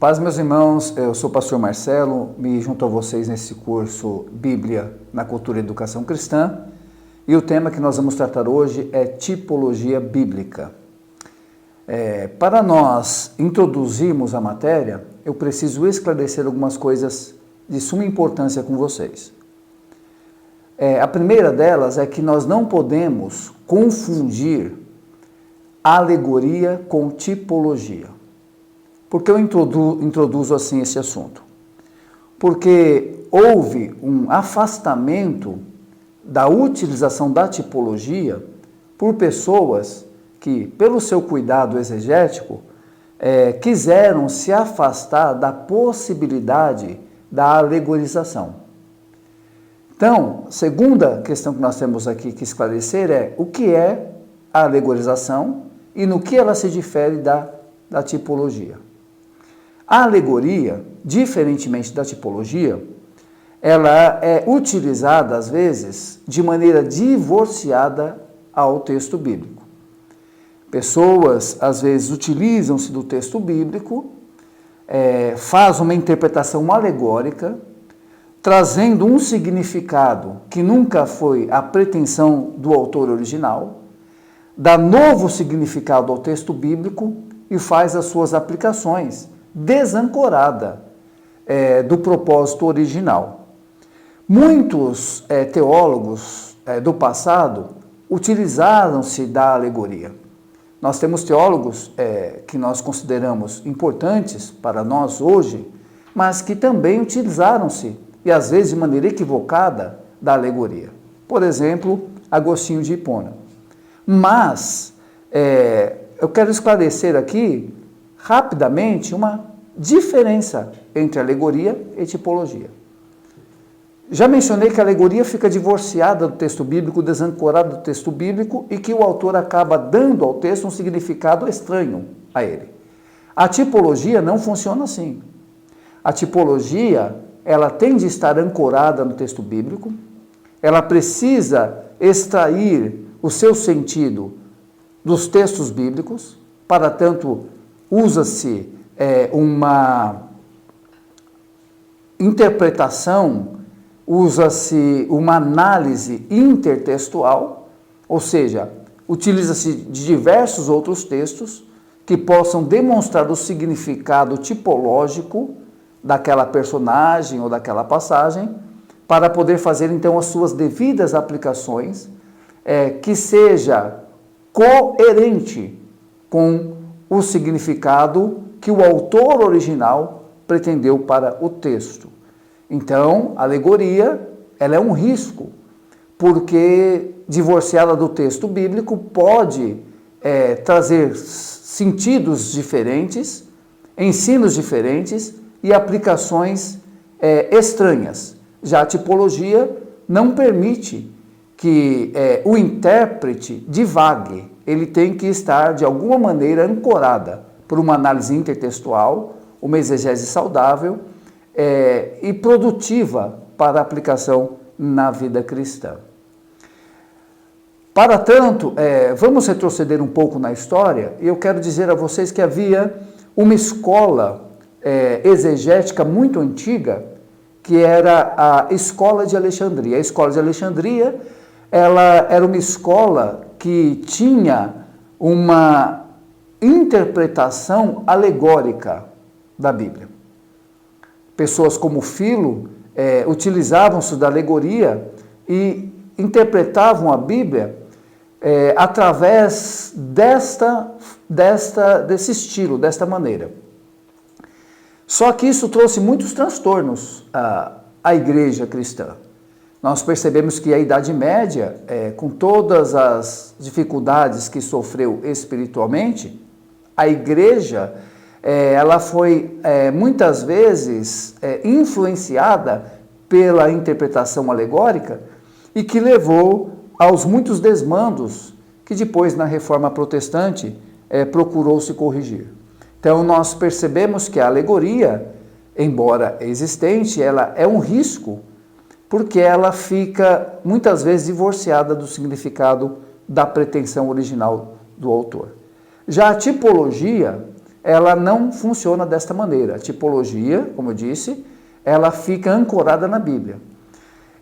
Paz, meus irmãos, eu sou o pastor Marcelo, me junto a vocês nesse curso Bíblia na Cultura e Educação Cristã, e o tema que nós vamos tratar hoje é tipologia bíblica. Para nós introduzirmos a matéria, eu preciso esclarecer algumas coisas de suma importância com vocês. A primeira delas é que nós não podemos confundir alegoria com tipologia. Por que eu introduzo assim esse assunto? Porque houve um afastamento da utilização da tipologia por pessoas que, pelo seu cuidado exegético, quiseram se afastar da possibilidade da alegorização. Então, segunda questão que nós temos aqui que esclarecer é o que é a alegorização e no que ela se difere da tipologia. A alegoria, diferentemente da tipologia, ela é utilizada, às vezes, de maneira divorciada ao texto bíblico. Pessoas, às vezes, utilizam-se do texto bíblico, fazem uma interpretação alegórica, trazendo um significado que nunca foi a pretensão do autor original, dá novo significado ao texto bíblico e faz as suas aplicações desancorada do propósito original. Muitos teólogos do passado utilizaram-se da alegoria. Nós temos teólogos que nós consideramos importantes para nós hoje, mas que também utilizaram-se, e às vezes de maneira equivocada, da alegoria. Por exemplo, Agostinho de Hipona. Mas eu quero esclarecer aqui rapidamente uma diferença entre alegoria e tipologia. Já mencionei que a alegoria fica divorciada do texto bíblico, desancorada do texto bíblico e que o autor acaba dando ao texto um significado estranho a ele. A tipologia não funciona assim. A tipologia, ela tem de estar ancorada no texto bíblico, ela precisa extrair o seu sentido dos textos bíblicos, para tanto, usa-se uma interpretação, usa-se uma análise intertextual, ou seja, utiliza-se de diversos outros textos que possam demonstrar o significado tipológico daquela personagem ou daquela passagem, para poder fazer então as suas devidas aplicações, que seja coerente com o significado que o autor original pretendeu para o texto. Então, a alegoria, ela é um risco, porque divorciada do texto bíblico pode trazer sentidos diferentes, ensinos diferentes e aplicações estranhas. Já a tipologia não permite que o intérprete divague, ele tem que estar de alguma maneira ancorada por uma análise intertextual, uma exegese saudável e produtiva para a aplicação na vida cristã. Para tanto, vamos retroceder um pouco na história, e eu quero dizer a vocês que havia uma escola exegética muito antiga, que era a Escola de Alexandria. A Escola de Alexandria, ela era uma escola que tinha uma interpretação alegórica da Bíblia. Pessoas como Filo utilizavam-se da alegoria e interpretavam a Bíblia através desse estilo, desta maneira. Só que isso trouxe muitos transtornos à igreja cristã. Nós percebemos que a Idade Média, com todas as dificuldades que sofreu espiritualmente, a igreja ela foi muitas vezes influenciada pela interpretação alegórica e que levou aos muitos desmandos que depois na Reforma Protestante procurou se corrigir. Então nós percebemos que a alegoria, embora existente, ela é um risco, porque ela fica muitas vezes divorciada do significado da pretensão original do autor. Já a tipologia, ela não funciona desta maneira. A tipologia, como eu disse, ela fica ancorada na Bíblia.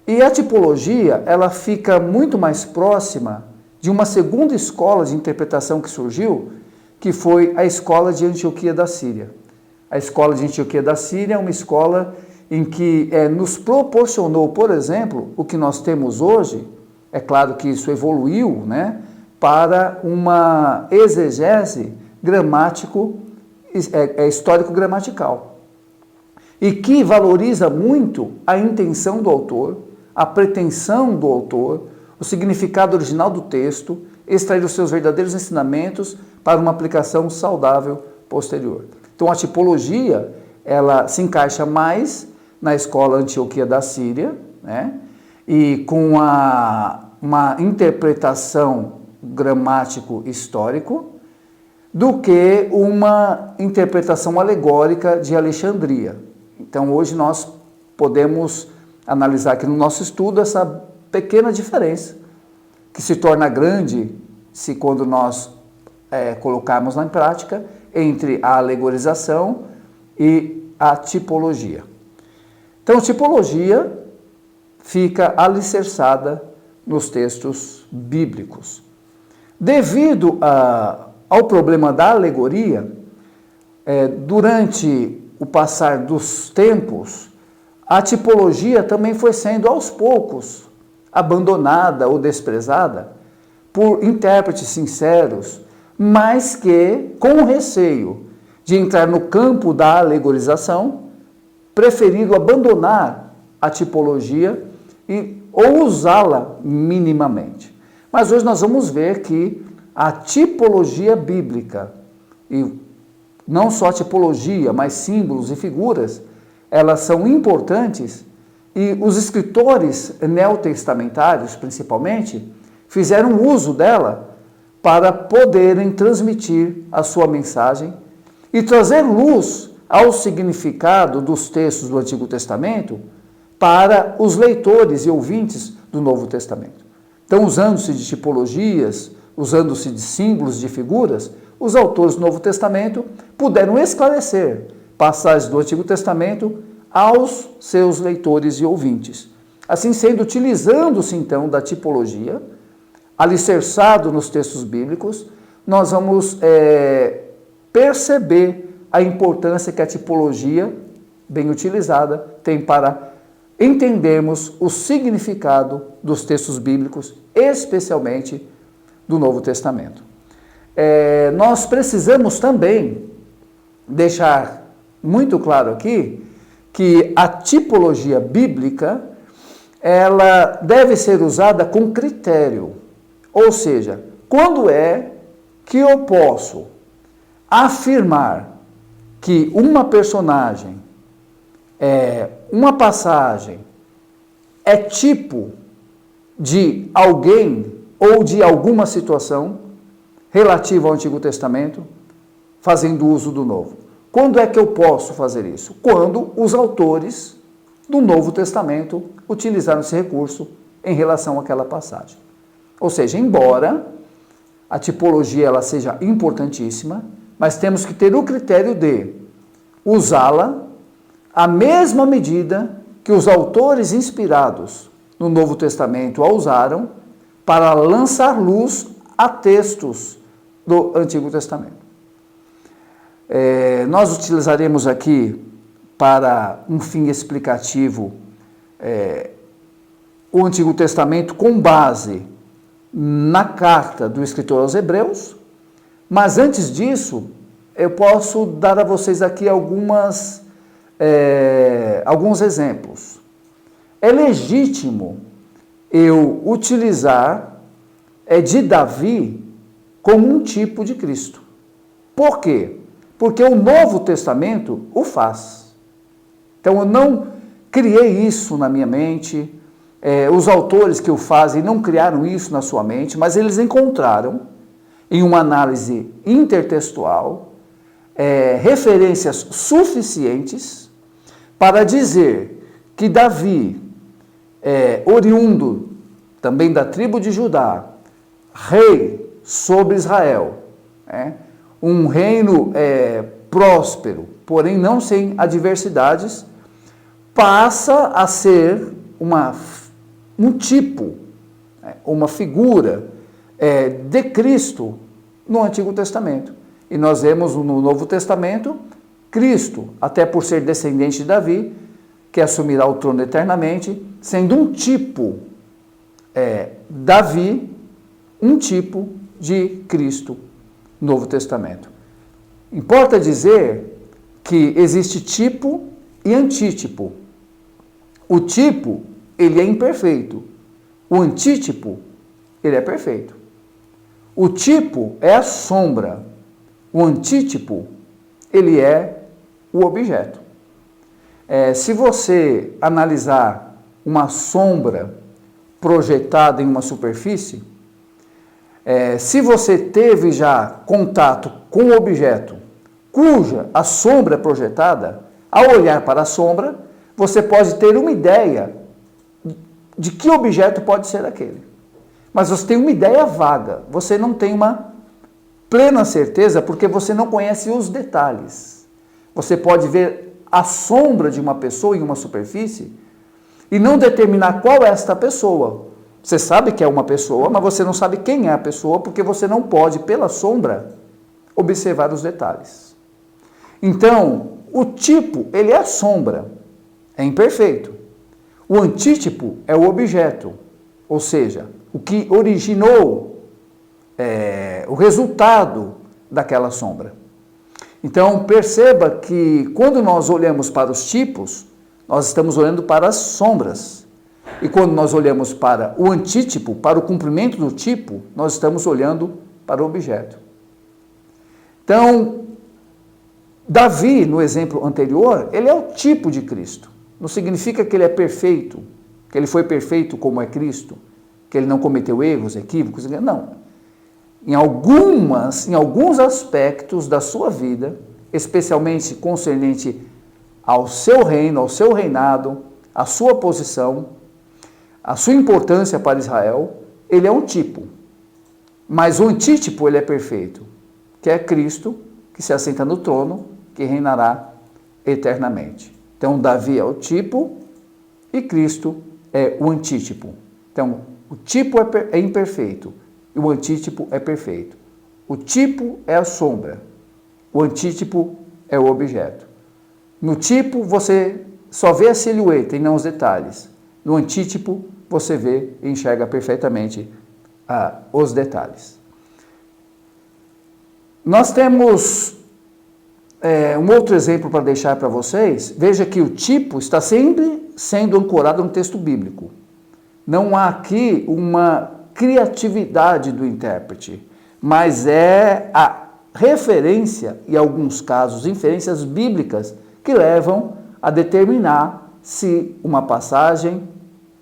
E a tipologia, ela fica muito mais próxima de uma segunda escola de interpretação que surgiu, que foi a escola de Antioquia da Síria. A escola de Antioquia da Síria é uma escola em que nos proporcionou, por exemplo, o que nós temos hoje. É claro que isso evoluiu, né, para uma exegese histórico-gramatical, e que valoriza muito a intenção do autor, a pretensão do autor, o significado original do texto, extrair os seus verdadeiros ensinamentos para uma aplicação saudável posterior. Então a tipologia, ela se encaixa mais na escola Antioquia da Síria, né? E com uma interpretação gramático-histórico, do que uma interpretação alegórica de Alexandria. Então hoje nós podemos analisar aqui no nosso estudo essa pequena diferença, que se torna grande se quando nós colocarmos na prática, entre a alegorização e a tipologia. Então, tipologia fica alicerçada nos textos bíblicos. Devido ao problema da alegoria, durante o passar dos tempos, a tipologia também foi sendo aos poucos abandonada ou desprezada por intérpretes sinceros, mas que, com receio de entrar no campo da alegorização, preferiram abandonar a tipologia ou usá-la minimamente. Mas hoje nós vamos ver que a tipologia bíblica, e não só a tipologia, mas símbolos e figuras, elas são importantes, e os escritores neotestamentários, principalmente, fizeram uso dela para poderem transmitir a sua mensagem e trazer luz ao significado dos textos do Antigo Testamento para os leitores e ouvintes do Novo Testamento. Então, usando-se de tipologias, usando-se de símbolos, de figuras, os autores do Novo Testamento puderam esclarecer passagens do Antigo Testamento aos seus leitores e ouvintes. Assim sendo, utilizando-se então da tipologia, alicerçado nos textos bíblicos, nós vamos perceber a importância que a tipologia, bem utilizada, tem para entendermos o significado dos textos bíblicos, especialmente do Novo Testamento. Nós precisamos também deixar muito claro aqui que a tipologia bíblica, ela deve ser usada com critério. Ou seja, quando é que eu posso afirmar que uma personagem, uma passagem, é tipo de alguém ou de alguma situação relativa ao Antigo Testamento, fazendo uso do Novo? Quando é que eu posso fazer isso? Quando os autores do Novo Testamento utilizaram esse recurso em relação àquela passagem. Ou seja, embora a tipologia ela seja importantíssima, mas temos que ter o critério de usá-la à mesma medida que os autores inspirados no Novo Testamento a usaram para lançar luz a textos do Antigo Testamento. Nós utilizaremos aqui, para um fim explicativo, o Antigo Testamento com base na carta do escritor aos Hebreus, mas antes disso, eu posso dar a vocês aqui alguns exemplos. É legítimo eu utilizar de Davi como um tipo de Cristo. Por quê? Porque o Novo Testamento o faz. Então eu não criei isso na minha mente, os autores que o fazem não criaram isso na sua mente, mas eles encontraram, em uma análise intertextual, referências suficientes para dizer que Davi, oriundo também da tribo de Judá, rei sobre Israel, um reino próspero, porém não sem adversidades, passa a ser um tipo, uma figura de Cristo no Antigo Testamento. E nós vemos no Novo Testamento Cristo, até por ser descendente de Davi, que assumirá o trono eternamente, sendo um tipo, Davi, um tipo de Cristo no Novo Testamento. Importa dizer que existe tipo e antítipo. O tipo, ele é imperfeito. O antítipo, ele é perfeito. O tipo é a sombra. O antítipo, ele é o objeto. Se você analisar uma sombra projetada em uma superfície, se você teve já contato com o objeto cuja a sombra é projetada, ao olhar para a sombra, você pode ter uma ideia de que objeto pode ser aquele. Mas você tem uma ideia vaga, você não tem uma plena certeza porque você não conhece os detalhes. Você pode ver a sombra de uma pessoa em uma superfície e não determinar qual é esta pessoa. Você sabe que é uma pessoa, mas você não sabe quem é a pessoa porque você não pode, pela sombra, observar os detalhes. Então, o tipo, ele é a sombra, é imperfeito. O antítipo é o objeto, ou seja, o que originou o resultado daquela sombra. Então, perceba que quando nós olhamos para os tipos, nós estamos olhando para as sombras. E quando nós olhamos para o antítipo, para o cumprimento do tipo, nós estamos olhando para o objeto. Então, Davi, no exemplo anterior, ele é o tipo de Cristo. Não significa que ele é perfeito, que ele foi perfeito como é Cristo, que ele não cometeu erros, equívocos, não. Em alguns aspectos da sua vida, especialmente concernente ao seu reino, ao seu reinado, à sua posição, a sua importância para Israel, ele é um tipo. Mas o antítipo, ele é perfeito, que é Cristo, que se assenta no trono, que reinará eternamente. Então, Davi é o tipo e Cristo é o antítipo. Então, o tipo é imperfeito e o antítipo é perfeito. O tipo é a sombra, o antítipo é o objeto. No tipo, você só vê a silhueta e não os detalhes. No antítipo, você vê e enxerga perfeitamente os detalhes. Nós temos um outro exemplo para deixar para vocês. Veja que o tipo está sempre sendo ancorado no texto bíblico. Não há aqui uma criatividade do intérprete, mas é a referência, e em alguns casos, inferências bíblicas que levam a determinar se uma passagem,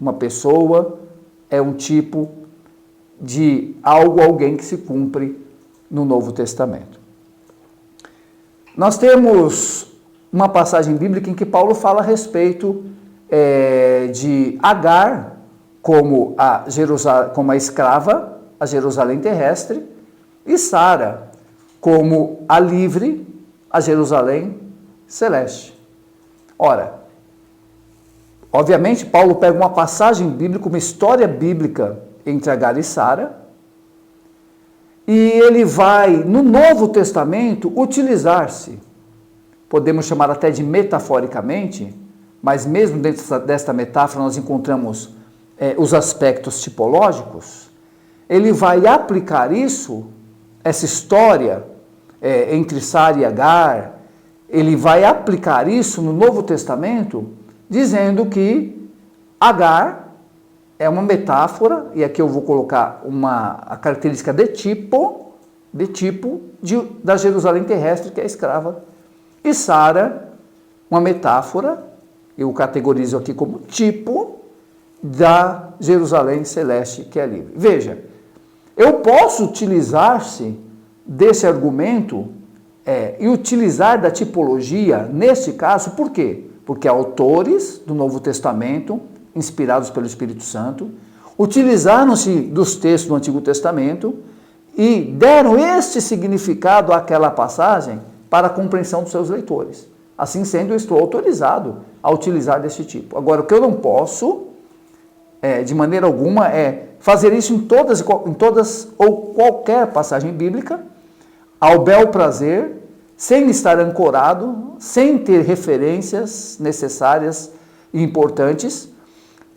uma pessoa, é um tipo de algo, alguém que se cumpre no Novo Testamento. Nós temos uma passagem bíblica em que Paulo fala a respeito de Agar como a escrava, a Jerusalém terrestre, e Sara como a livre, a Jerusalém celeste. Ora, obviamente, Paulo pega uma passagem bíblica, uma história bíblica entre Agar e Sara, e ele vai, no Novo Testamento, utilizar-se, podemos chamar até de metaforicamente, mas mesmo dentro desta metáfora nós encontramos os aspectos tipológicos, ele vai aplicar isso, essa história entre Sara e Agar, ele vai aplicar isso no Novo Testamento, dizendo que Agar é uma metáfora, e aqui eu vou colocar a característica de tipo da Jerusalém terrestre, que é escrava. E Sara, uma metáfora, eu categorizo aqui como tipo da Jerusalém celeste, que é livre. Veja, eu posso utilizar-se desse argumento e utilizar da tipologia, neste caso, por quê? Porque autores do Novo Testamento, inspirados pelo Espírito Santo, utilizaram-se dos textos do Antigo Testamento e deram este significado àquela passagem para a compreensão dos seus leitores. Assim sendo, eu estou autorizado a utilizar desse tipo. Agora, o que eu não posso, de maneira alguma, é fazer isso em todas ou qualquer passagem bíblica, ao bel prazer, sem estar ancorado, sem ter referências necessárias e importantes,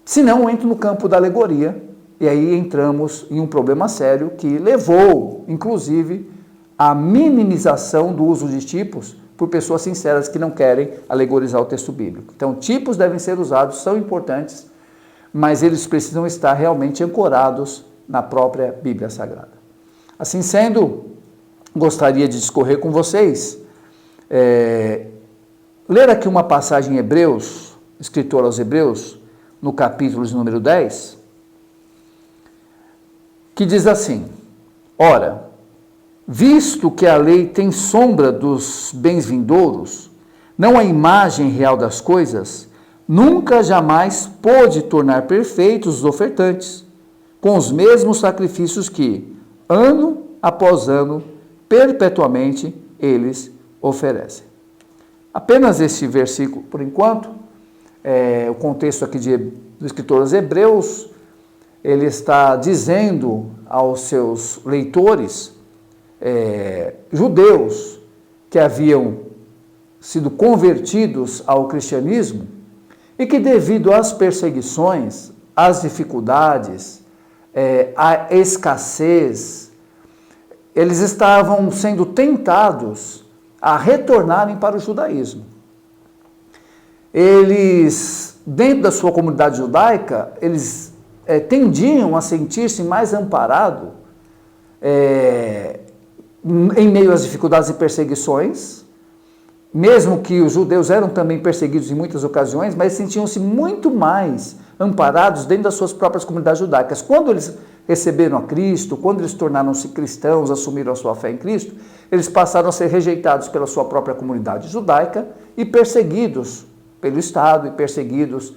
senão eu entro no campo da alegoria, e aí entramos em um problema sério que levou, inclusive, à minimização do uso de tipos por pessoas sinceras que não querem alegorizar o texto bíblico. Então, tipos devem ser usados, são importantes, mas eles precisam estar realmente ancorados na própria Bíblia Sagrada. Assim sendo, gostaria de discorrer com vocês, ler aqui uma passagem em Hebreus, escritor aos Hebreus, no capítulo de número 10, que diz assim: ora, visto que a lei tem sombra dos bens vindouros, não a imagem real das coisas, nunca jamais pôde tornar perfeitos os ofertantes, com os mesmos sacrifícios que, ano após ano, perpetuamente eles oferecem. Apenas este versículo, por enquanto, o contexto aqui do escritor aos Hebreus, ele está dizendo aos seus leitores, judeus que haviam sido convertidos ao cristianismo e que, devido às perseguições, às dificuldades, à escassez, eles estavam sendo tentados a retornarem para o judaísmo. Eles, dentro da sua comunidade judaica, eles tendiam a sentir-se mais amparados em meio às dificuldades e perseguições, mesmo que os judeus eram também perseguidos em muitas ocasiões, mas sentiam-se muito mais amparados dentro das suas próprias comunidades judaicas. Quando eles receberam a Cristo, quando eles tornaram-se cristãos, assumiram a sua fé em Cristo, eles passaram a ser rejeitados pela sua própria comunidade judaica e perseguidos pelo Estado e perseguidos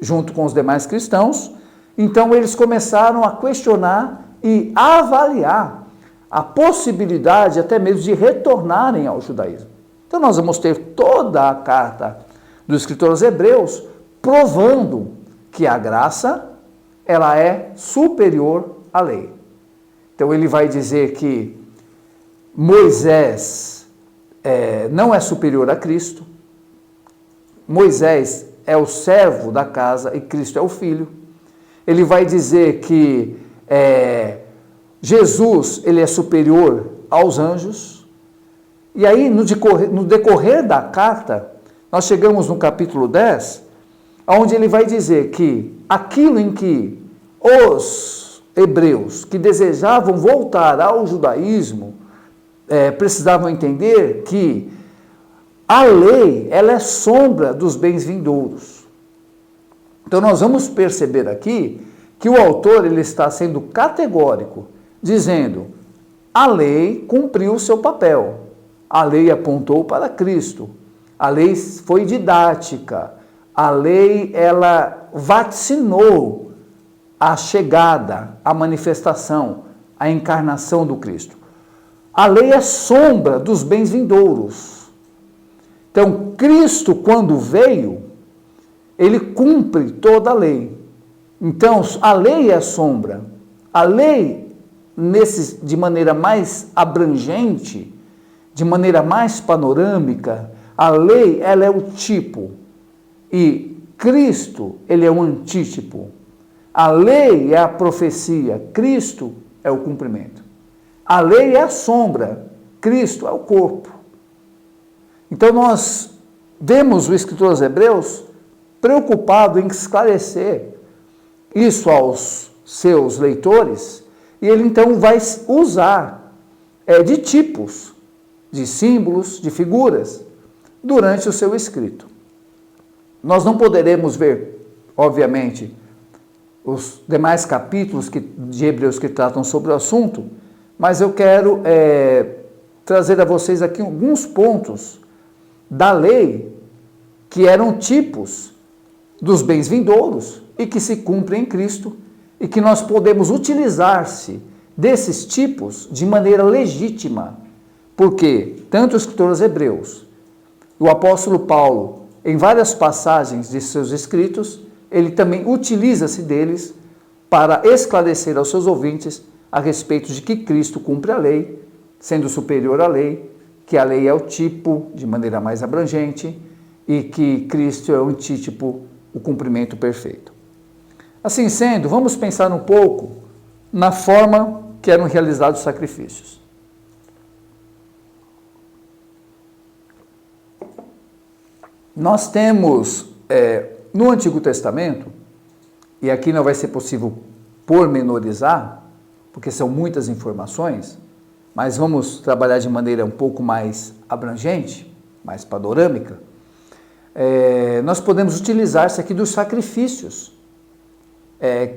junto com os demais cristãos. Então eles começaram a questionar e a avaliar a possibilidade até mesmo de retornarem ao judaísmo. Então nós vamos ter toda a carta do escritor aos Hebreus provando que a graça, ela é superior à lei. Então ele vai dizer que Moisés não é superior a Cristo, Moisés é o servo da casa e Cristo é o filho. Ele vai dizer que Jesus, ele é superior aos anjos. E aí, no decorrer da carta, nós chegamos no capítulo 10, onde ele vai dizer que aquilo em que os hebreus que desejavam voltar ao judaísmo precisavam entender que a lei, ela é sombra dos bens vindouros. Então nós vamos perceber aqui que o autor ele está sendo categórico, dizendo: a lei cumpriu o seu papel, a lei apontou para Cristo, a lei foi didática, a lei ela vaticinou a chegada, a manifestação, a encarnação do Cristo. A lei é sombra dos bens vindouros. Então, Cristo, quando veio, ele cumpre toda a lei. Então, a lei é a sombra. A lei, de maneira mais abrangente, de maneira mais panorâmica, a lei, ela é o tipo. E Cristo, ele é o antítipo. A lei é a profecia, Cristo é o cumprimento. A lei é a sombra, Cristo é o corpo. Então nós vemos o escritor aos Hebreus preocupado em esclarecer isso aos seus leitores, e ele então vai usar de tipos, de símbolos, de figuras, durante o seu escrito. Nós não poderemos ver, obviamente, os demais capítulos de Hebreus que tratam sobre o assunto, mas eu quero trazer a vocês aqui alguns pontos da lei que eram tipos dos bens vindouros e que se cumprem em Cristo e que nós podemos utilizar-se desses tipos de maneira legítima, porque tanto o escritor aos Hebreus, o apóstolo Paulo, em várias passagens de seus escritos, ele também utiliza-se deles para esclarecer aos seus ouvintes a respeito de que Cristo cumpre a lei, sendo superior à lei, que a lei é o tipo de maneira mais abrangente e que Cristo é o antítipo, o cumprimento perfeito. Assim sendo, vamos pensar um pouco na forma que eram realizados os sacrifícios. Nós temos no Antigo Testamento, e aqui não vai ser possível pormenorizar, porque são muitas informações, mas vamos trabalhar de maneira um pouco mais abrangente, mais panorâmica. Nós podemos utilizar-se aqui dos sacrifícios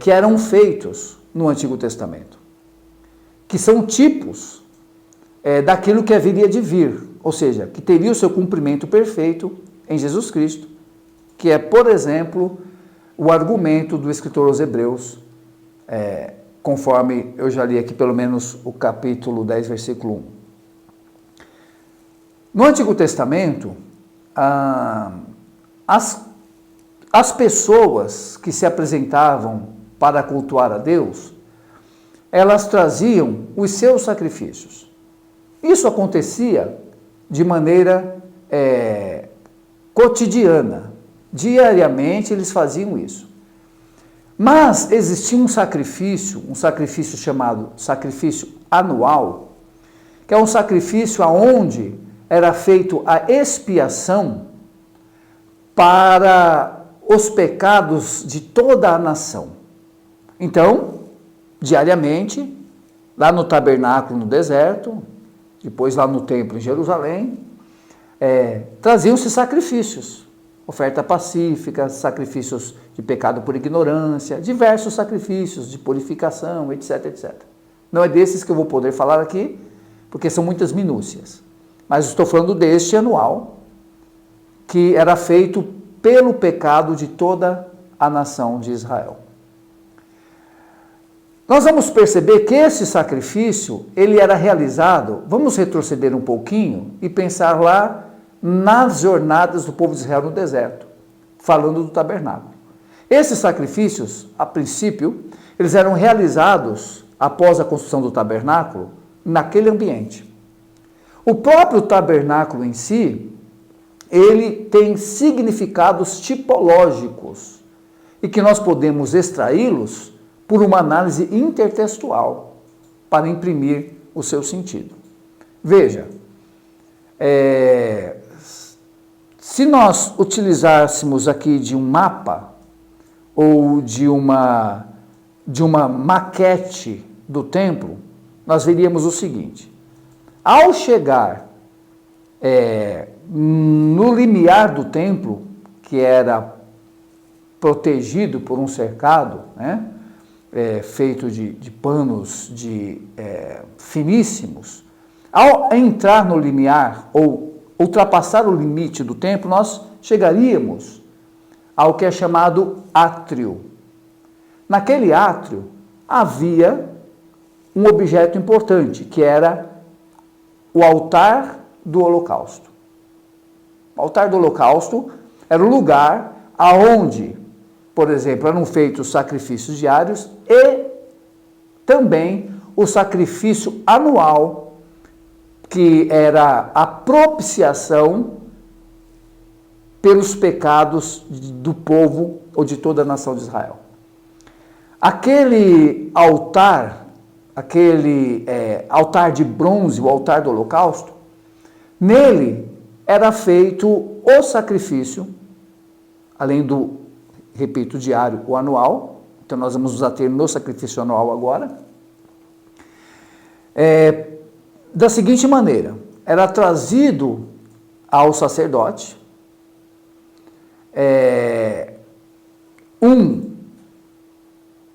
que eram feitos no Antigo Testamento, que são tipos daquilo que haveria de vir, ou seja, que teria o seu cumprimento perfeito em Jesus Cristo, que é, por exemplo, o argumento do escritor aos Hebreus, conforme eu já li aqui pelo menos o capítulo 10, versículo 1. No Antigo Testamento, as pessoas que se apresentavam para cultuar a Deus, elas traziam os seus sacrifícios. Isso acontecia de maneira cotidiana, diariamente eles faziam isso. Mas existia um sacrifício chamado sacrifício anual, que é um sacrifício onde era feito a expiação para os pecados de toda a nação. Então, diariamente, lá no tabernáculo no deserto, depois lá no templo em Jerusalém, traziam-se sacrifícios, oferta pacífica, sacrifícios de pecado por ignorância, diversos sacrifícios de purificação, etc, etc. Não é desses que eu vou poder falar aqui, porque são muitas minúcias. Mas estou falando deste anual, que era feito pelo pecado de toda a nação de Israel. Nós vamos perceber que esse sacrifício, ele era realizado, vamos retroceder um pouquinho e pensar lá nas jornadas do povo de Israel no deserto, falando do tabernáculo. Esses sacrifícios, a princípio, eles eram realizados após a construção do tabernáculo, naquele ambiente. O próprio tabernáculo em si, ele tem significados tipológicos e que nós podemos extraí-los por uma análise intertextual para imprimir o seu sentido. Veja, se nós utilizássemos aqui de um mapa ou de uma maquete do templo, nós veríamos o seguinte: ao chegar no limiar do templo, que era protegido por um cercado, feito de panos finíssimos, ao entrar no limiar ou ultrapassar o limite do templo, nós chegaríamos ao que é chamado átrio. Naquele átrio havia um objeto importante, que era o altar do holocausto. O altar do holocausto era o lugar aonde, por exemplo, eram feitos sacrifícios diários e também o sacrifício anual, que era a propiciação pelos pecados do povo ou de toda a nação de Israel. Aquele altar de bronze, o altar do holocausto, nele era feito o sacrifício, além do, repito, diário ou anual, Então nós vamos nos ater no sacrifício anual agora. Da seguinte maneira, era trazido ao sacerdote um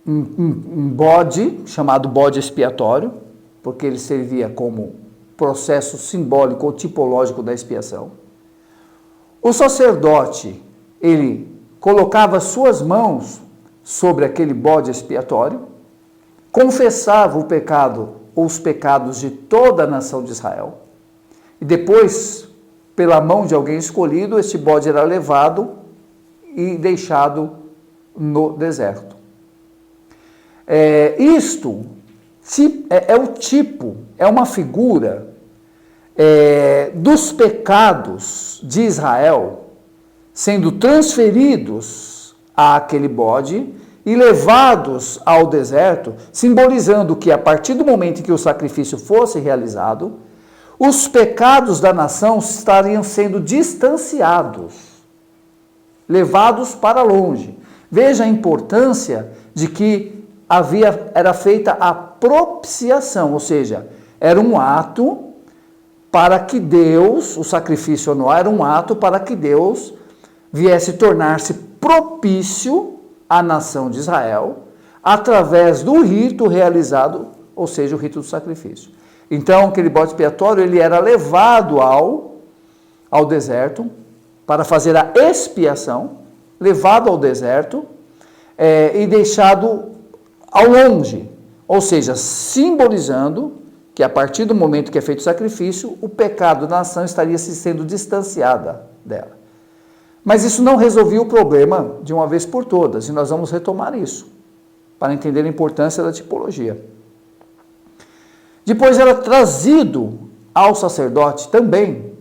bode, chamado bode expiatório, porque ele servia como processo simbólico ou tipológico da expiação. O sacerdote, ele colocava suas mãos sobre aquele bode expiatório, confessava o pecado ou os pecados de toda a nação de Israel, e depois, pela mão de alguém escolhido, este bode era levado e deixado no deserto. Isto é o tipo, é uma figura dos pecados de Israel sendo transferidos àquele bode e levados ao deserto, simbolizando que a partir do momento em que o sacrifício fosse realizado, os pecados da nação estariam sendo distanciados, levados para longe. Veja a importância de que era feita a propiciação, ou seja, era um ato para que Deus, o sacrifício anual era um ato para que Deus viesse tornar-se propício à nação de Israel, através do rito realizado, ou seja, o rito do sacrifício. Então, aquele bode expiatório, ele era levado ao deserto para fazer a expiação, levado ao deserto e deixado ao longe, ou seja, simbolizando que a partir do momento que é feito o sacrifício, o pecado da nação estaria se sendo distanciada dela. Mas isso não resolvia o problema de uma vez por todas, e nós vamos retomar isso, para entender a importância da tipologia. Depois era trazido ao sacerdote também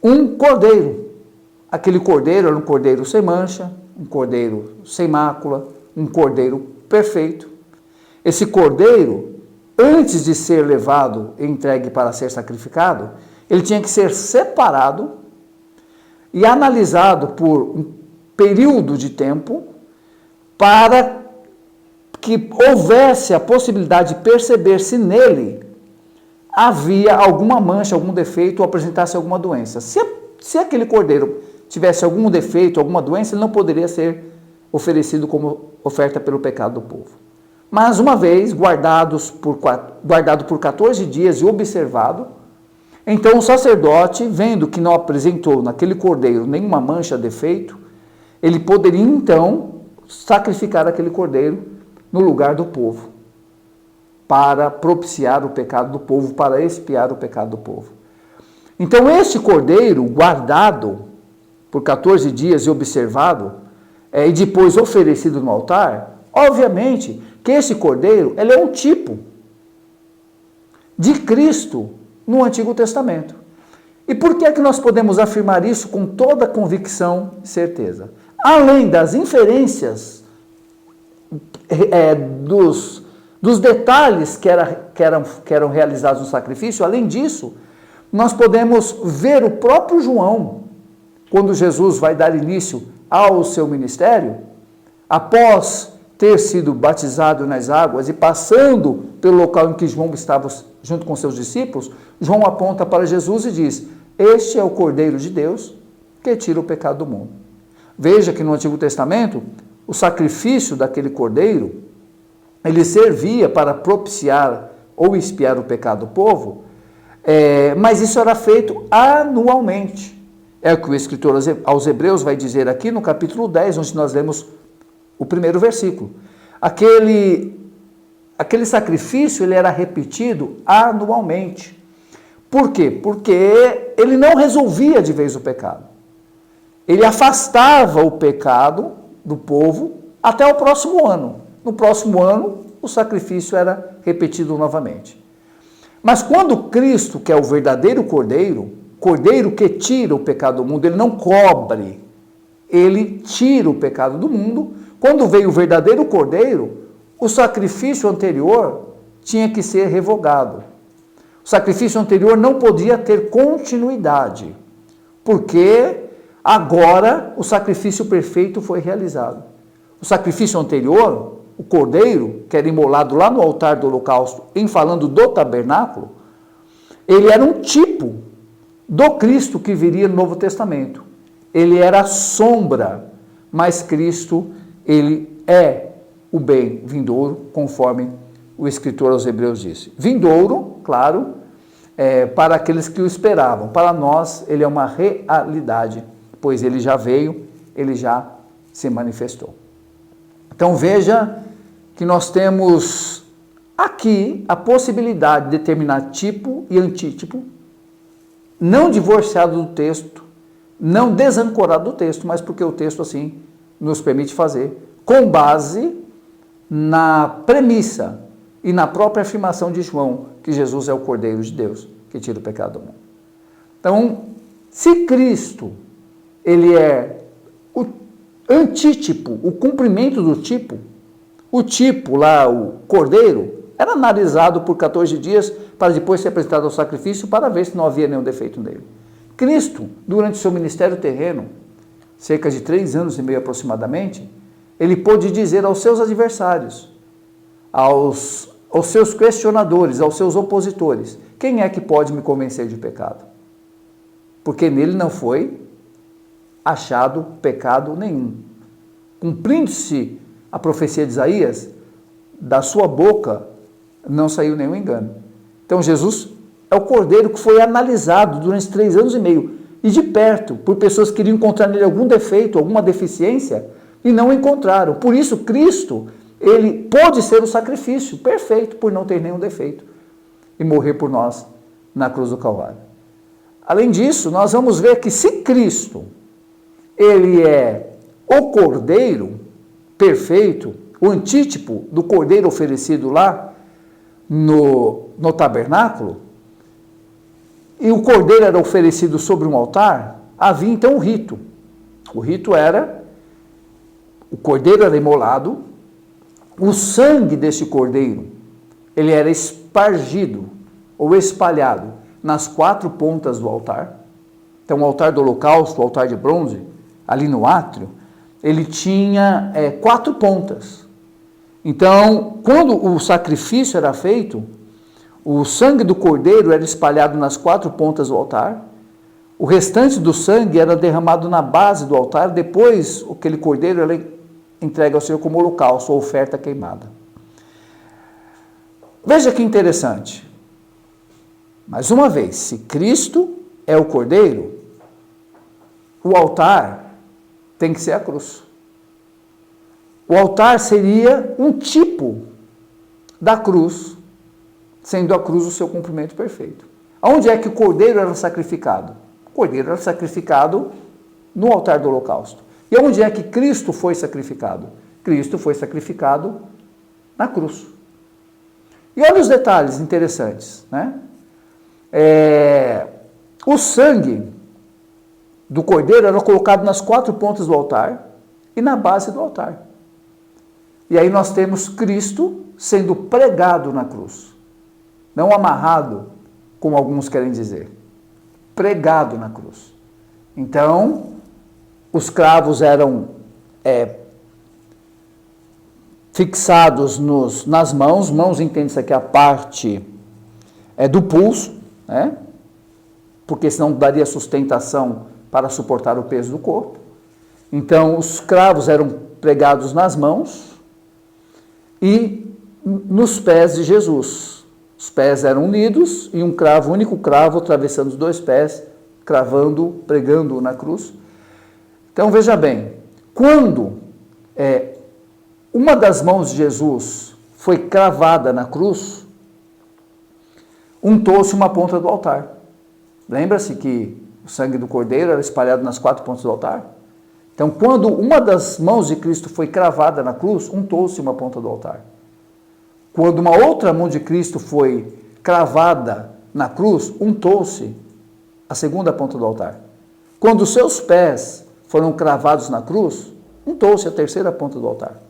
um cordeiro. Aquele cordeiro era um cordeiro sem mancha, um cordeiro sem mácula, um cordeiro perfeito. Esse cordeiro, antes de ser levado e entregue para ser sacrificado, ele tinha que ser separado e analisado por um período de tempo para que houvesse a possibilidade de perceber se nele havia alguma mancha, algum defeito ou apresentasse alguma doença. Se aquele cordeiro tivesse algum defeito, alguma doença, ele não poderia ser oferecido como oferta pelo pecado do povo. Mas uma vez guardado por 14 dias e observado, então o sacerdote, vendo que não apresentou naquele cordeiro nenhuma mancha, defeito, ele poderia então sacrificar aquele cordeiro no lugar do povo, para propiciar o pecado do povo, para expiar o pecado do povo. Então este cordeiro, guardado por 14 dias e observado, e depois oferecido no altar, obviamente que esse cordeiro, ele é um tipo de Cristo no Antigo Testamento. E por que é que nós podemos afirmar isso com toda convicção e certeza? Além das inferências dos detalhes que eram realizados no sacrifício, além disso, nós podemos ver o próprio João, quando Jesus vai dar início ao seu ministério, após ter sido batizado nas águas e passando pelo local em que João estava junto com seus discípulos, João aponta para Jesus e diz: este é o Cordeiro de Deus que tira o pecado do mundo. Veja que no Antigo Testamento, o sacrifício daquele cordeiro, ele servia para propiciar ou expiar o pecado do povo, mas isso era feito anualmente. É o que o escritor aos Hebreus vai dizer aqui no capítulo 10, onde nós lemos o primeiro versículo. Aquele sacrifício ele era repetido anualmente. Por quê? Porque ele não resolvia de vez o pecado. Ele afastava o pecado do povo até o próximo ano. No próximo ano, o sacrifício era repetido novamente. Mas quando Cristo, que é o verdadeiro Cordeiro que tira o pecado do mundo, ele não cobre, ele tira o pecado do mundo. Quando veio o verdadeiro Cordeiro, o sacrifício anterior tinha que ser revogado. O sacrifício anterior não podia ter continuidade, porque agora o sacrifício perfeito foi realizado. O sacrifício anterior, o cordeiro, que era imolado lá no altar do holocausto, em falando do tabernáculo, ele era um tipo do Cristo que viria no Novo Testamento. Ele era a sombra, mas Cristo, ele é o bem vindouro, conforme o escritor aos Hebreus disse. Vindouro, claro, para aqueles que o esperavam. Para nós, ele é uma realidade, pois ele já veio, ele já se manifestou. Então veja que nós temos aqui a possibilidade de determinar tipo e antítipo, não divorciado do texto, não desancorado do texto, mas porque o texto assim nos permite fazer, com base na premissa e na própria afirmação de João, que Jesus é o Cordeiro de Deus, que tira o pecado do mundo. Então, se Cristo, ele é o antítipo, o cumprimento do tipo, o tipo lá, o Cordeiro, era analisado por 14 dias para depois ser apresentado ao sacrifício para ver se não havia nenhum defeito nele. Cristo, durante seu ministério terreno, cerca de 3 anos e meio aproximadamente, ele pôde dizer aos seus adversários, aos seus questionadores, aos seus opositores, quem é que pode me convencer de pecado? Porque nele não foi achado pecado nenhum. Cumprindo-se a profecia de Isaías, da sua boca não saiu nenhum engano. Então Jesus é o Cordeiro que foi analisado durante 3 anos e meio, e de perto, por pessoas que queriam encontrar nele algum defeito, alguma deficiência, e não encontraram. Por isso, Cristo, ele pôde ser o sacrifício perfeito, por não ter nenhum defeito, e morrer por nós na cruz do Calvário. Além disso, nós vamos ver que se Cristo, ele é o Cordeiro perfeito, o antítipo do Cordeiro oferecido lá no tabernáculo, e o Cordeiro era oferecido sobre um altar, havia então um rito. O rito era, o Cordeiro era imolado, o sangue desse Cordeiro, ele era espargido ou espalhado nas 4 pontas do altar. Então o altar do holocausto, o altar de bronze, ali no átrio, ele tinha 4 pontas. Então, quando o sacrifício era feito, o sangue do cordeiro era espalhado nas 4 pontas do altar, o restante do sangue era derramado na base do altar, depois aquele cordeiro era entregue ao Senhor como holocausto, ou oferta queimada. Veja que interessante. Mais uma vez, se Cristo é o cordeiro, o altar tem que ser a cruz. O altar seria um tipo da cruz, sendo a cruz o seu cumprimento perfeito. Onde é que o cordeiro era sacrificado? O cordeiro era sacrificado no altar do holocausto. E onde é que Cristo foi sacrificado? Cristo foi sacrificado na cruz. E olha os detalhes interessantes, né? O sangue do cordeiro era colocado nas 4 pontas do altar e na base do altar. E aí nós temos Cristo sendo pregado na cruz. Não amarrado, como alguns querem dizer. Pregado na cruz. Então, os cravos eram fixados nas mãos entende-se aqui a parte do pulso, né? Porque senão daria sustentação para suportar o peso do corpo. Então, os cravos eram pregados nas mãos e nos pés de Jesus. Os pés eram unidos e um único cravo atravessando os 2 pés, pregando-o na cruz. Então, veja bem, quando uma das mãos de Jesus foi cravada na cruz, untou-se uma ponta do altar. Lembra-se que o sangue do cordeiro era espalhado nas 4 pontas do altar? Então, quando uma das mãos de Cristo foi cravada na cruz, untou-se uma ponta do altar. Quando uma outra mão de Cristo foi cravada na cruz, untou-se a segunda ponta do altar. Quando os seus pés foram cravados na cruz, untou-se a terceira ponta do altar.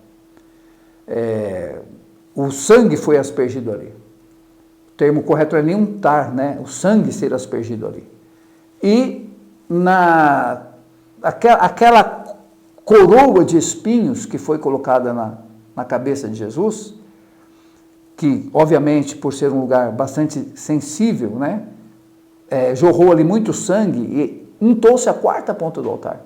O sangue foi aspergido ali. O termo correto é nem untar, né? O sangue ser aspergido ali. E aquela coroa de espinhos que foi colocada na cabeça de Jesus, que, obviamente, por ser um lugar bastante sensível, né, jorrou ali muito sangue e untou-se a quarta ponta do altar.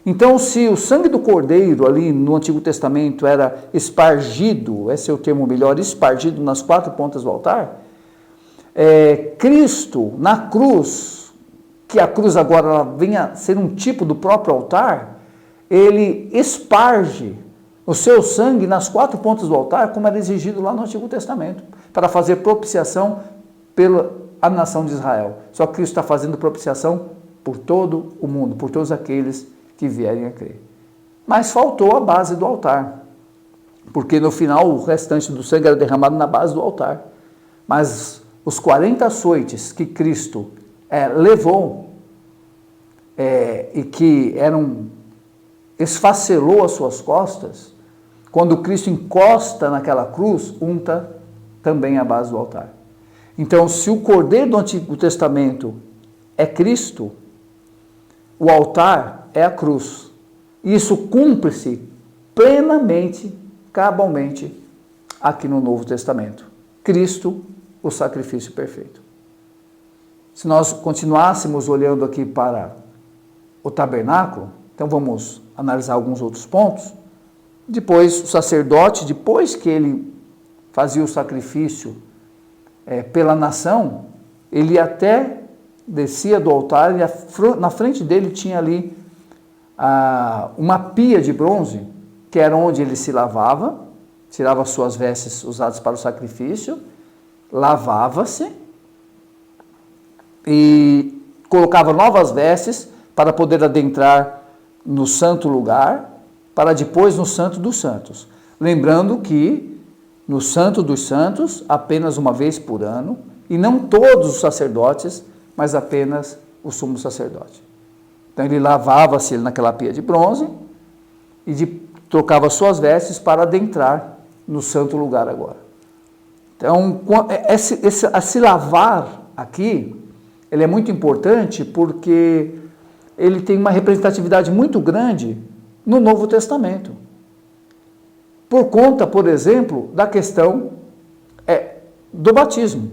Então, se o sangue do cordeiro ali no Antigo Testamento era espargido, esse é o termo melhor, espargido nas quatro pontas do altar, Cristo, na cruz, que a cruz agora ela venha a ser um tipo do próprio altar, ele esparge o seu sangue nas quatro pontas do altar, como era exigido lá no Antigo Testamento, para fazer propiciação pela nação de Israel. Só que Cristo está fazendo propiciação por todo o mundo, por todos aqueles que vierem a crer. Mas faltou a base do altar, porque no final o restante do sangue era derramado na base do altar. Mas os 40 açoites que Cristo levou e que esfacelou as suas costas, quando Cristo encosta naquela cruz, unta também a base do altar. Então, se o cordeiro do Antigo Testamento é Cristo, o altar é a cruz. Isso cumpre-se plenamente, cabalmente, aqui no Novo Testamento. Cristo, o sacrifício perfeito. Se nós continuássemos olhando aqui para o tabernáculo, então vamos analisar alguns outros pontos. Depois, o sacerdote, depois que ele fazia o sacrifício pela nação, ele até descia do altar e na frente dele tinha ali uma pia de bronze, que era onde ele se lavava, tirava suas vestes usadas para o sacrifício, lavava-se e colocava novas vestes para poder adentrar no santo lugar, para depois no Santo dos Santos. Lembrando que no Santo dos Santos, apenas uma vez por ano, e não todos os sacerdotes, mas apenas o sumo sacerdote. Então ele lavava-se naquela pia de bronze e trocava suas vestes para adentrar no santo lugar agora. Então, esse lavar aqui, ele é muito importante porque ele tem uma representatividade muito grande no Novo Testamento. Por conta, por exemplo, da questão do batismo,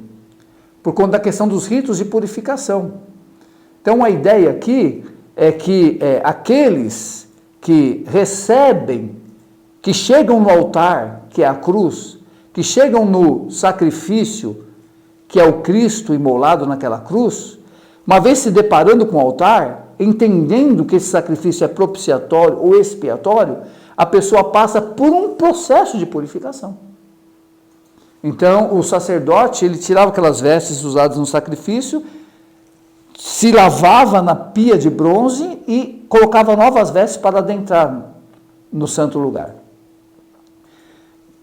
por conta da questão dos ritos de purificação. Então, a ideia aqui é que aqueles que recebem, que chegam no altar, que é a cruz, que chegam no sacrifício, que é o Cristo imolado naquela cruz, uma vez se deparando com o altar, entendendo que esse sacrifício é propiciatório ou expiatório, a pessoa passa por um processo de purificação. Então, o sacerdote, ele tirava aquelas vestes usadas no sacrifício, se lavava na pia de bronze e colocava novas vestes para adentrar no santo lugar.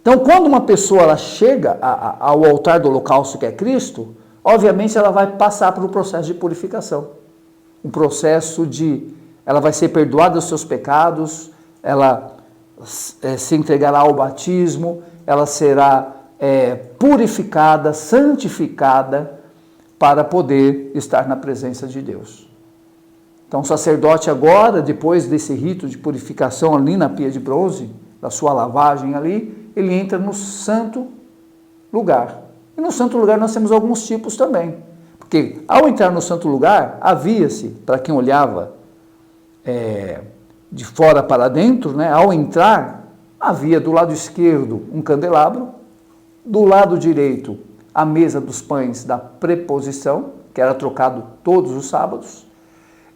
Então, quando uma pessoa ela chega ao altar do holocausto, que é Cristo, obviamente ela vai passar por um processo de purificação. Um processo ela vai ser perdoada dos seus pecados, ela se entregará ao batismo, ela será purificada, santificada, para poder estar na presença de Deus. Então, o sacerdote agora, depois desse rito de purificação ali na pia de bronze, da sua lavagem ali, ele entra no santo lugar. E no santo lugar nós temos alguns tipos também. Porque ao entrar no santo lugar, havia-se, para quem olhava de fora para dentro, né, ao entrar, havia do lado esquerdo um candelabro, do lado direito a mesa dos pães da preposição, que era trocado todos os sábados,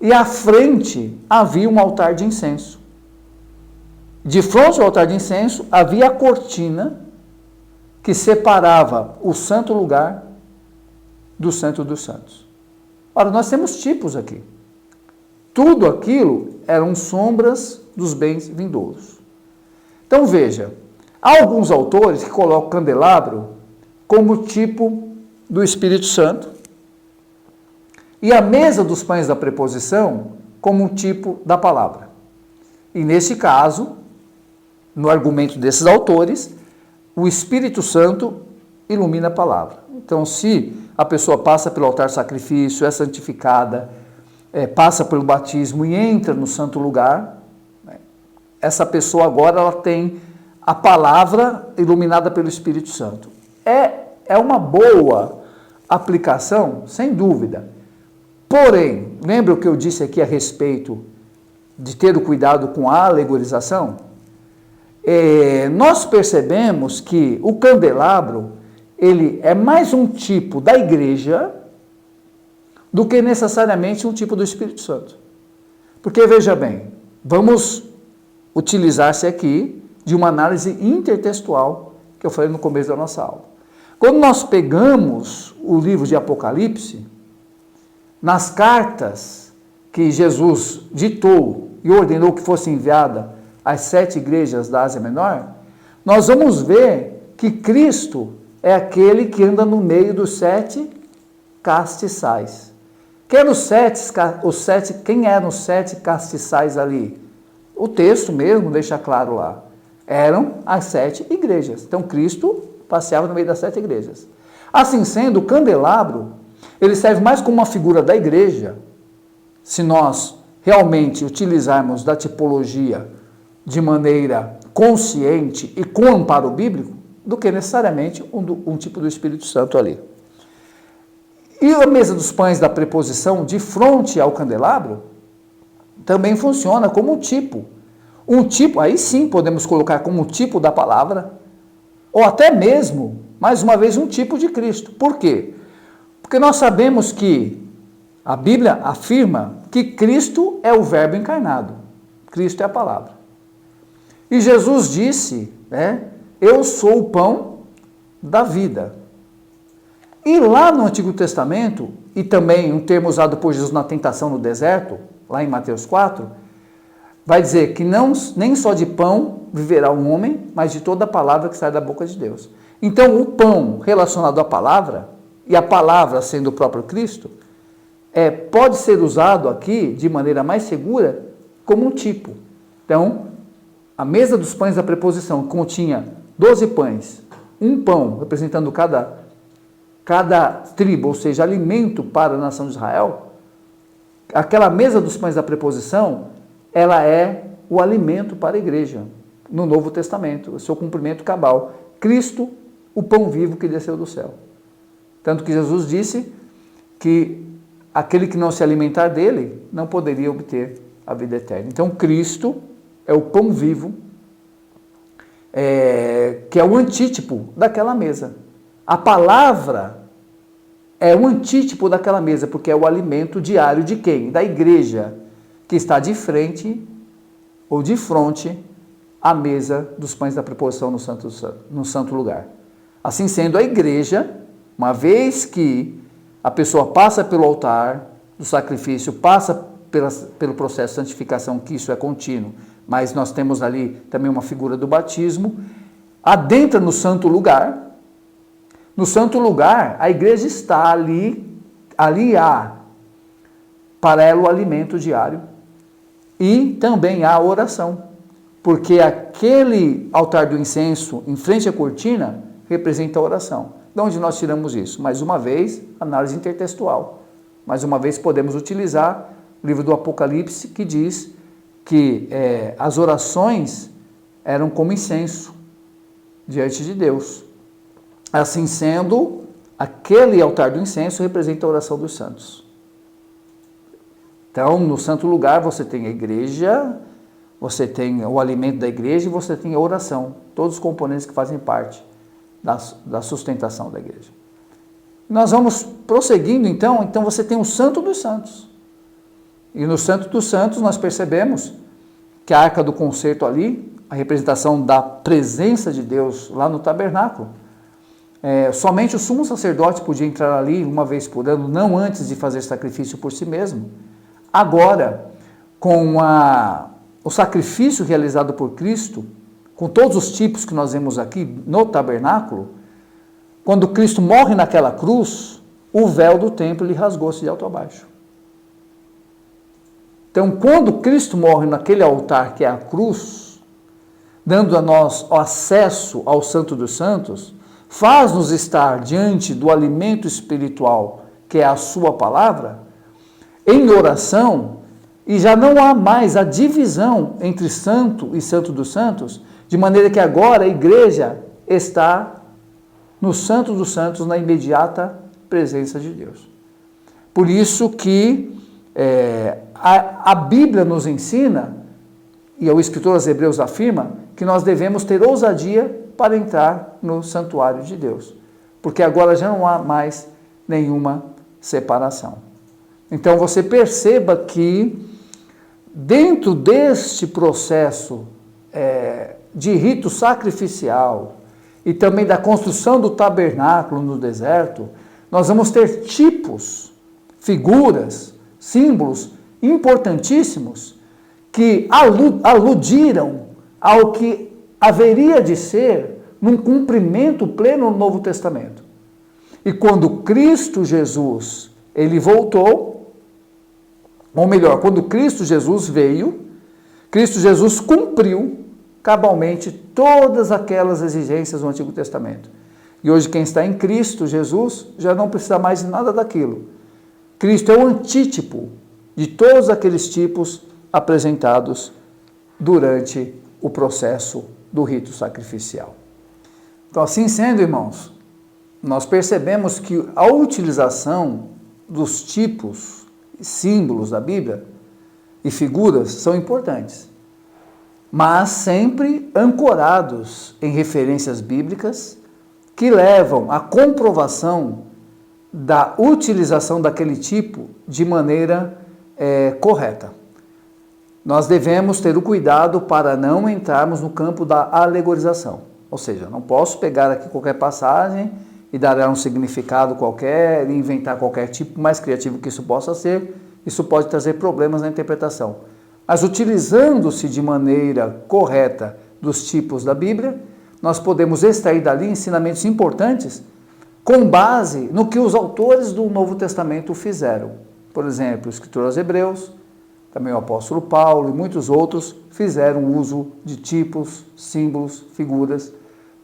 e à frente havia um altar de incenso. De frente ao altar de incenso havia a cortina que separava o santo lugar do Santo dos Santos. Ora, nós temos tipos aqui. Tudo aquilo eram sombras dos bens vindouros. Então veja, há alguns autores que colocam o candelabro como tipo do Espírito Santo e a mesa dos pães da preposição como tipo da palavra. E nesse caso, no argumento desses autores, o Espírito Santo ilumina a palavra. Então, se a pessoa passa pelo altar sacrifício, é santificada, passa pelo batismo e entra no santo lugar, essa pessoa agora ela tem a palavra iluminada pelo Espírito Santo. É uma boa aplicação, sem dúvida. Porém, lembra o que eu disse aqui a respeito de ter o cuidado com a alegorização? Nós percebemos que o candelabro, ele é mais um tipo da igreja do que necessariamente um tipo do Espírito Santo. Porque, veja bem, vamos utilizar-se aqui de uma análise intertextual que eu falei no começo da nossa aula. Quando nós pegamos o livro de Apocalipse, nas cartas que Jesus ditou e ordenou que fosse enviada às 7 igrejas da Ásia Menor, nós vamos ver que Cristo é aquele que anda no meio dos 7 castiçais. Quem eram os 7 castiçais ali? O texto mesmo deixa claro lá. Eram as 7 igrejas. Então Cristo passeava no meio das 7 igrejas. Assim sendo, o candelabro, ele serve mais como uma figura da igreja, se nós realmente utilizarmos da tipologia de maneira consciente e com amparo bíblico, do que necessariamente um tipo do Espírito Santo ali. E a mesa dos pães da preposição de frente ao candelabro também funciona como um tipo. Um tipo, aí sim podemos colocar como um tipo da palavra, ou até mesmo, mais uma vez, um tipo de Cristo. Por quê? Porque nós sabemos que a Bíblia afirma que Cristo é o Verbo encarnado. Cristo é a palavra. E Jesus disse, eu sou o pão da vida. E lá no Antigo Testamento, e também um termo usado por Jesus na tentação no deserto, lá em Mateus 4, vai dizer que nem só de pão viverá um homem, mas de toda a palavra que sai da boca de Deus. Então, o pão relacionado à palavra, e a palavra sendo o próprio Cristo, pode ser usado aqui, de maneira mais segura, como um tipo. Então, a mesa dos pães da preposição continha 12 pães, um pão representando cada tribo, ou seja, alimento para a nação de Israel. Aquela mesa dos pães da preposição, ela é o alimento para a igreja, no Novo Testamento, o seu cumprimento cabal. Cristo, o pão vivo que desceu do céu. Tanto que Jesus disse que aquele que não se alimentar dele, não poderia obter a vida eterna. Então, Cristo é o pão vivo, que é o antítipo daquela mesa. A palavra é o antítipo daquela mesa, porque é o alimento diário de quem? Da igreja, que está de frente ou de fronte à mesa dos pães da preposição no santo lugar. Assim sendo, a igreja, uma vez que a pessoa passa pelo altar do sacrifício, passa pelo processo de santificação, que isso é contínuo, mas nós temos ali também uma figura do batismo, adentra no santo lugar. No santo lugar, a igreja está ali há para ela o alimento diário e também há a oração, porque aquele altar do incenso em frente à cortina representa a oração. De onde nós tiramos isso? Mais uma vez, análise intertextual. Mais uma vez, podemos utilizar o livro do Apocalipse, que diz que as orações eram como incenso diante de Deus. Assim sendo, aquele altar do incenso representa a oração dos santos. Então, no santo lugar, você tem a igreja, você tem o alimento da igreja e você tem a oração. Todos os componentes que fazem parte da sustentação da igreja. Nós vamos prosseguindo, então você tem o Santo dos Santos. E no Santo dos Santos nós percebemos que a Arca do Concerto ali, a representação da presença de Deus lá no tabernáculo, somente o sumo sacerdote podia entrar ali uma vez por ano, não antes de fazer sacrifício por si mesmo. Agora, com o sacrifício realizado por Cristo, com todos os tipos que nós vemos aqui no tabernáculo, quando Cristo morre naquela cruz, o véu do templo lhe rasgou-se de alto a baixo. Então, quando Cristo morre naquele altar que é a cruz, dando a nós o acesso ao Santo dos Santos, faz-nos estar diante do alimento espiritual, que é a sua palavra, em oração, e já não há mais a divisão entre santo e santo dos santos, de maneira que agora a igreja está no santo dos santos, na imediata presença de Deus. Por isso que a Bíblia nos ensina, e o escritor aos Hebreus afirma, que nós devemos ter ousadia para entrar no santuário de Deus, porque agora já não há mais nenhuma separação. Então você perceba que dentro deste processo de rito sacrificial e também da construção do tabernáculo no deserto, nós vamos ter tipos, figuras, símbolos importantíssimos que aludiram ao que haveria de ser num cumprimento pleno no Novo Testamento. E quando Cristo Jesus, ele voltou, ou melhor, quando Cristo Jesus veio, Cristo Jesus cumpriu cabalmente todas aquelas exigências do Antigo Testamento. E hoje quem está em Cristo Jesus já não precisa mais de nada daquilo. Cristo é o antítipo de todos aqueles tipos apresentados durante o processo do rito sacrificial. Então, assim sendo, irmãos, nós percebemos que a utilização dos tipos, símbolos da Bíblia e figuras são importantes, mas sempre ancorados em referências bíblicas que levam à comprovação da utilização daquele tipo de maneira correta. Nós devemos ter o cuidado para não entrarmos no campo da alegorização. Ou seja, não posso pegar aqui qualquer passagem e dar ela um significado qualquer e inventar qualquer tipo, mais criativo que isso possa ser. Isso pode trazer problemas na interpretação. Mas utilizando-se de maneira correta dos tipos da Bíblia, nós podemos extrair dali ensinamentos importantes com base no que os autores do Novo Testamento fizeram. Por exemplo, o escritor aos Hebreus, também o apóstolo Paulo e muitos outros fizeram uso de tipos, símbolos, figuras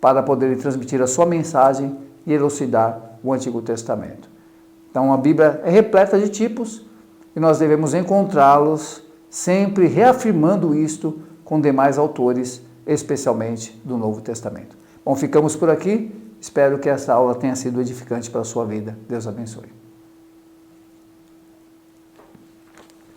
para poderem transmitir a sua mensagem e elucidar o Antigo Testamento. Então a Bíblia é repleta de tipos e nós devemos encontrá-los sempre reafirmando isto com demais autores, especialmente do Novo Testamento. Bom, ficamos por aqui. Espero que essa aula tenha sido edificante para a sua vida. Deus abençoe.